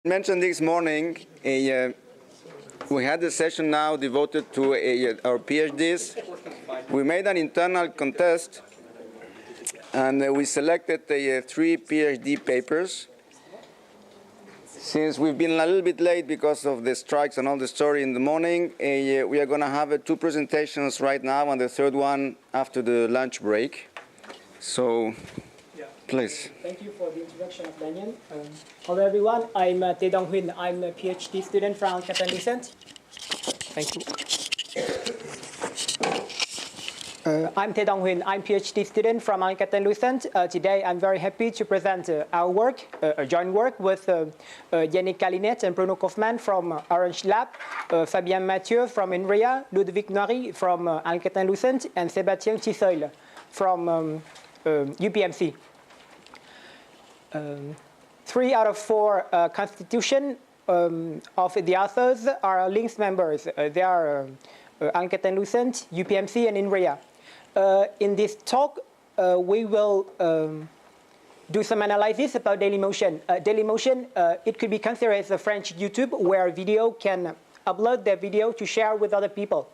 mentioned this morning, we had a session now devoted to our PhDs. We made an internal contest, and we selected 3 PhD papers. Since we've been a little bit late because of the strikes and all the story in the morning, we are going to have 2 presentations right now, and the third one after the lunch break. So, please. Thank you for the introduction of Daniel. Hello everyone, I'm Tae Dong Huynh. I'm a PhD student from Alcatel-Lucent. Thank you. I'm Tae Dong Huynh. I'm a PhD student from Alcatel-Lucent. Today I'm very happy to present our work, a joint work with Yannick Calinet and Bruno Kaufmann from Orange Lab, Fabien Mathieu from INRIA, Ludovic Noiry from Alcatel-Lucent, and Sébastien Tissoil from UPMC. 3 out of 4 constitution of the authors are LINX members. They are Alcatel-Lucent, UPMC, and INRIA. In this talk, we will do some analysis about Dailymotion. Dailymotion, it could be considered as a French YouTube where video can upload their video to share with other people.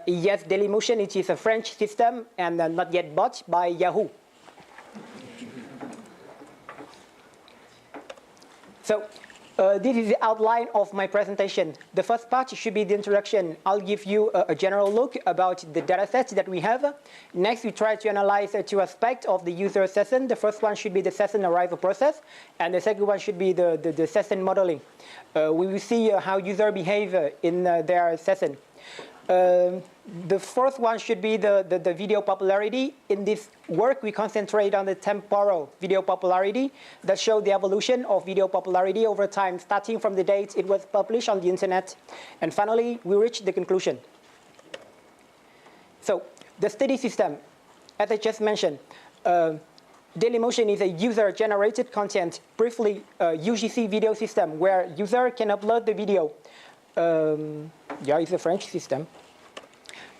Yes, Dailymotion, it is a French system and not yet bought by Yahoo. So this is the outline of my presentation. The first part should be the introduction. I'll give you a general look about the datasets that we have. Next, we try to analyze 2 aspects of the user session. The first one should be the session arrival process, and the second one should be the session modeling. We will see how users behave in their session. The fourth one should be the video popularity. In this work, we concentrate on the temporal video popularity that show the evolution of video popularity over time, starting from the date it was published on the internet. And finally, we reach the conclusion. So, the study system, as I just mentioned, Dailymotion is a user-generated content, briefly UGC video system, where user can upload the video. Yeah, it's a French system.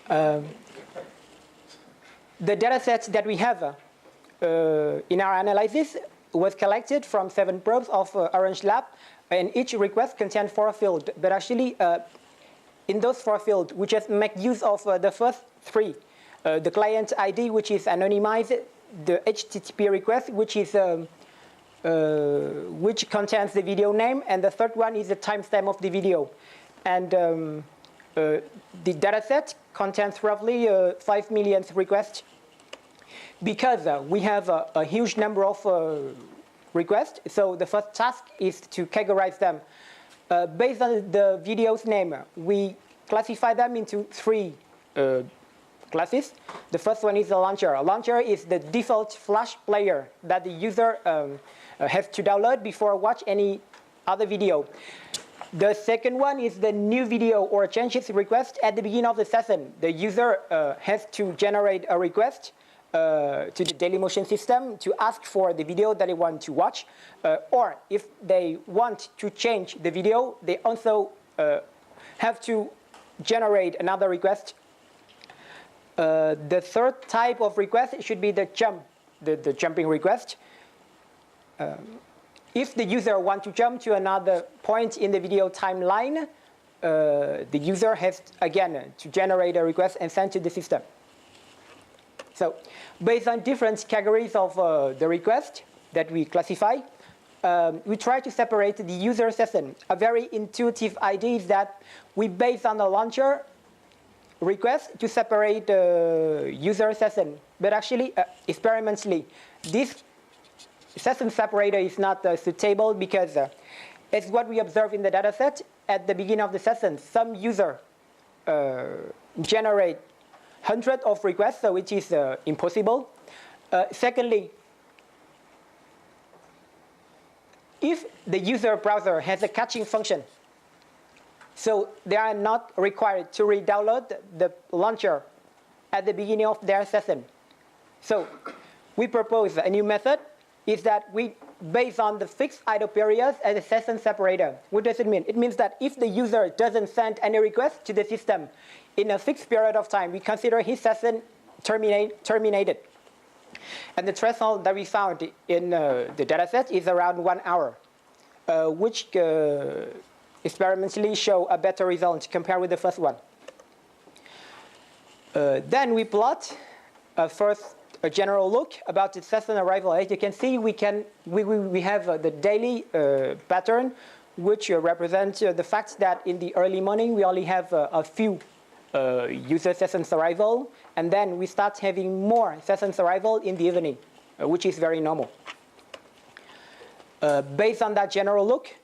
The datasets that we have in our analysis was collected from 7 probes of Orange Lab, and each request contained 4 fields. But actually, in those 4 fields, we just make use of the first 3. The client ID, which is anonymized, the HTTP request, which is which contains the video name, and the third one is the timestamp of the video. And the dataset contains roughly 5 million requests. Because we have a huge number of requests, so the first task is to categorize them. Based on the video's name, we classify them into 3 classes. The first one is a launcher. A launcher is the default Flash player that the user has to download before watch any other video. The second one is the new video or changes request at the beginning of the session. The user has to generate a request to the Dailymotion system to ask for the video that they want to watch. Or if they want to change the video, they also have to generate another request. The third type of request should be the jumping request. If the user wants to jump to another point in the video timeline, the user has, again, to generate a request and send to the system. So, based on different categories of the request that we classify, we try to separate the user session. A very intuitive idea is that we base on the launcher request to separate the user session. But actually, experimentally, this session separator is not suitable because it's what we observe in the dataset at the beginning of the session. Some user generate hundreds of requests, so which is impossible. Secondly, if the user browser has a caching function, so they are not required to re-download the launcher at the beginning of their session. So we propose a new method, is that we base on the fixed idle periods as a session separator. What does it mean? It means that if the user doesn't send any request to the system in a fixed period of time, we consider his session terminated. And the threshold that we found in the dataset is around 1 hour. which experimentally show a better result compared with the first one. Then we plot first a general look about the session arrival. As you can see, we have the daily pattern, which represents the fact that in the early morning we only have a few user sessions arrival, and then we start having more sessions arrival in the evening, which is very normal. Based on that general look,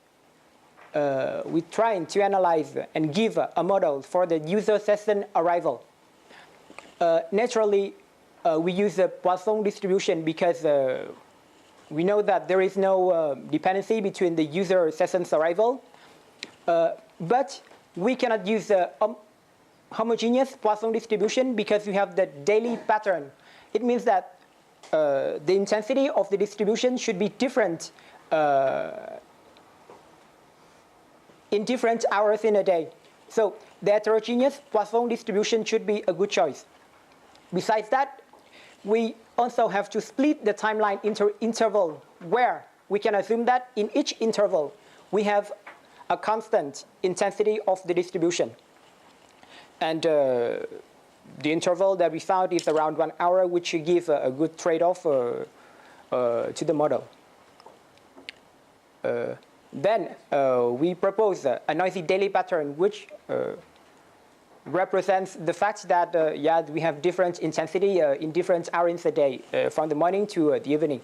we're trying to analyze and give a model for the user session arrival. Naturally, we use the Poisson distribution because we know that there is no dependency between the user sessions arrival. But we cannot use the homogeneous Poisson distribution because we have the daily pattern. It means that the intensity of the distribution should be different in different hours in a day. So the heterogeneous Poisson distribution should be a good choice. Besides that, we also have to split the timeline interval where we can assume that in each interval we have a constant intensity of the distribution. And the interval that we found is around 1 hour, which gives a good trade-off to the model. Then we propose a noisy daily pattern, which represents the fact that we have different intensity in different hours a day, from the morning to the evening.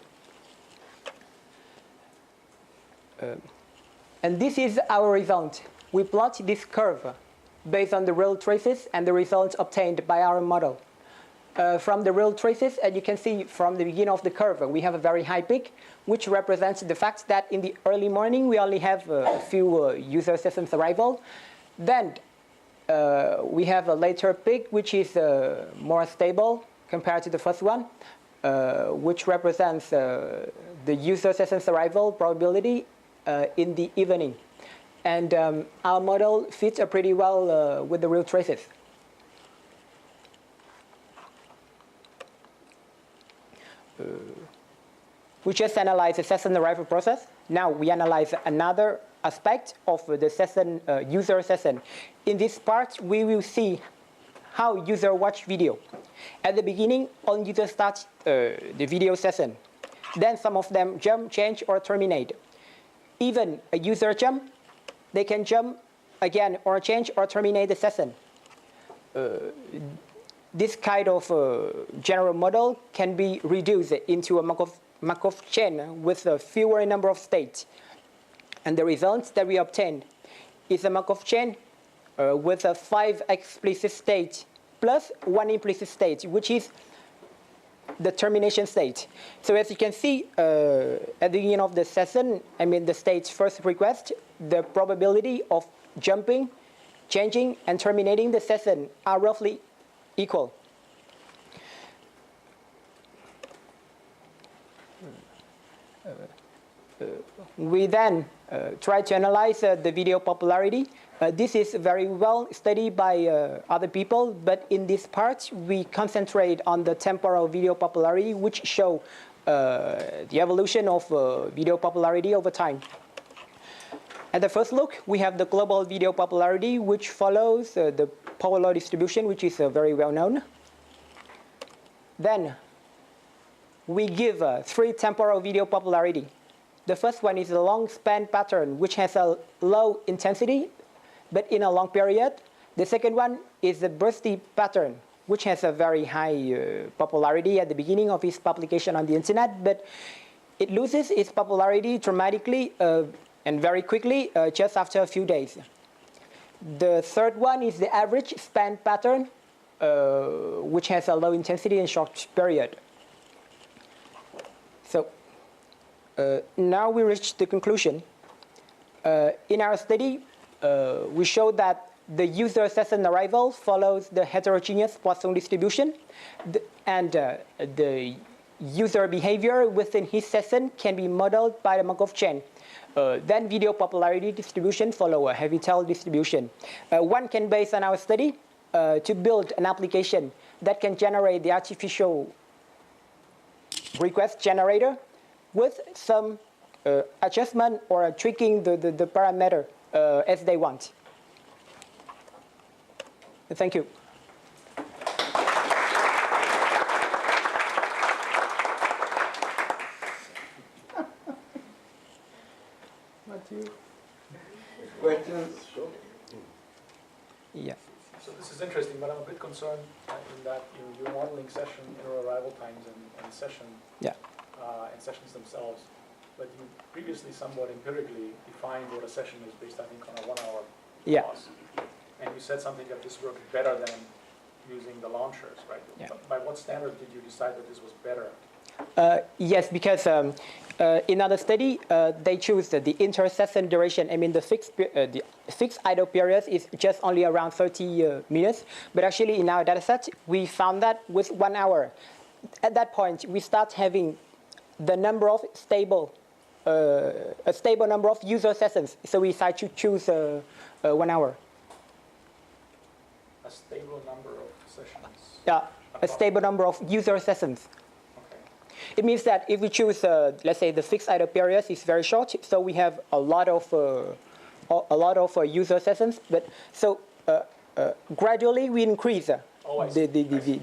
And this is our result. We plot this curve based on the real traces and the results obtained by our model. From the real traces, as you can see from the beginning of the curve, we have a very high peak, which represents the fact that in the early morning we only have a few user sessions arrival. Then we have a later peak, which is more stable compared to the first one, which represents the user sessions arrival probability in the evening. And our model fits pretty well with the real traces. We just analyzed the session arrival process. Now we analyze another aspect of the session, user session. In this part, we will see how user watch video. At the beginning, all users start the video session. Then some of them jump, change, or terminate. Even a user jump, they can jump again or change or terminate the session. This kind of general model can be reduced into a Markov chain with a fewer number of states. And the results that we obtained is a Markov chain with a 5 explicit states plus 1 implicit state, which is the termination state. So as you can see, at the beginning of the session, the state's first request, the probability of jumping, changing, and terminating the session are roughly equal. We then try to analyze the video popularity. This is very well studied by other people, but in this part we concentrate on the temporal video popularity, which show the evolution of video popularity over time. At the first look, we have the global video popularity, which follows the polar distribution, which is very well known. Then we give 3 temporal video popularity. The first one is a long span pattern, which has a low intensity, but in a long period. The second one is the bursty pattern, which has a very high popularity at the beginning of its publication on the internet, but it loses its popularity dramatically and very quickly just after a few days. The third one is the average span pattern, which has a low intensity and short period. So now we reach the conclusion. In our study, we showed that the user session arrival follows the heterogeneous Poisson distribution, and the user behavior within his session can be modeled by the Markov chain. Then video popularity distribution follow a heavy tail distribution. One can base on our study to build an application that can generate the artificial request generator with some adjustment or tweaking the parameter as they want. Thank you. Questions? Yeah. So this is interesting, but I'm a bit concerned in that you're modeling session arrival times and sessions themselves, but you previously somewhat empirically defined what a session is based, I think, on a 1 hour loss. And you said something that this worked better than using the launchers, right? Yeah. By what standard did you decide that this was better? Yes, because in other study, they choose the inter-session duration. I mean, the fixed idle period is just only around 30 minutes. But actually, in our dataset, we found that with 1 hour. At that point, we start having the number of a stable number of user sessions. So we decided to choose 1 hour. A stable number of sessions? Yeah, a stable number of user sessions. It means that if we choose, let's say, the fixed idle period is very short, so we have a lot of user sessions. But so gradually we increase the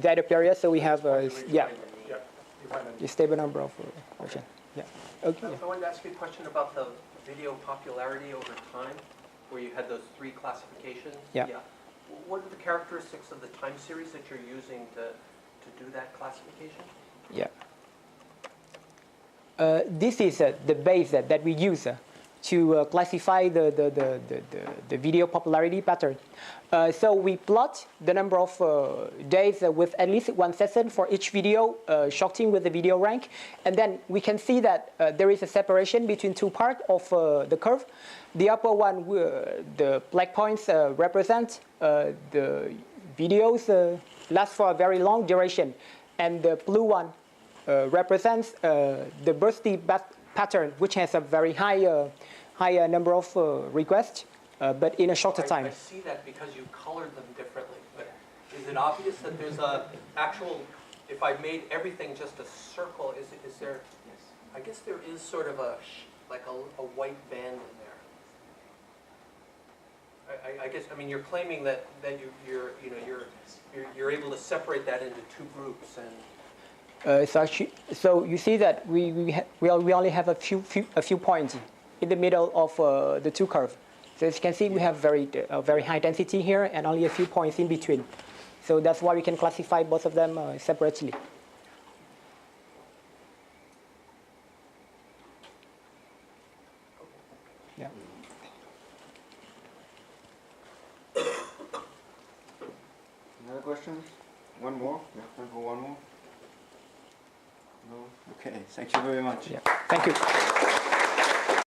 idle period, so we have the stable number of version. Yeah. Okay. I wanted to ask you a question about the video popularity over time, where you had those 3 classifications. Yeah. What are the characteristics of the time series that you're using to do that classification? Yeah. This is the base that we use to classify the video popularity pattern. So we plot the number of days with at least 1 session for each video, shorting with the video rank. And then we can see that there is a separation between 2 parts of the curve. The upper one, the black points represent the videos last for a very long duration. And the blue one represents the bursty pattern, which has a very high number of requests, but in a shorter time. I see that because you colored them differently. But is it obvious that there's a actual, if I made everything just a circle, is there, I guess there is sort of a white band in there. I guess, I mean, you're claiming that you're able to separate that into 2 groups and. So you see that we only have a few points in the middle of the 2 curves. So as you can see, we have very high density here and only a few points in between. So that's why we can classify both of them separately. Yeah. Another questions? One more? We have time for one more. No? Okay, thank you very much. Yeah. Thank you.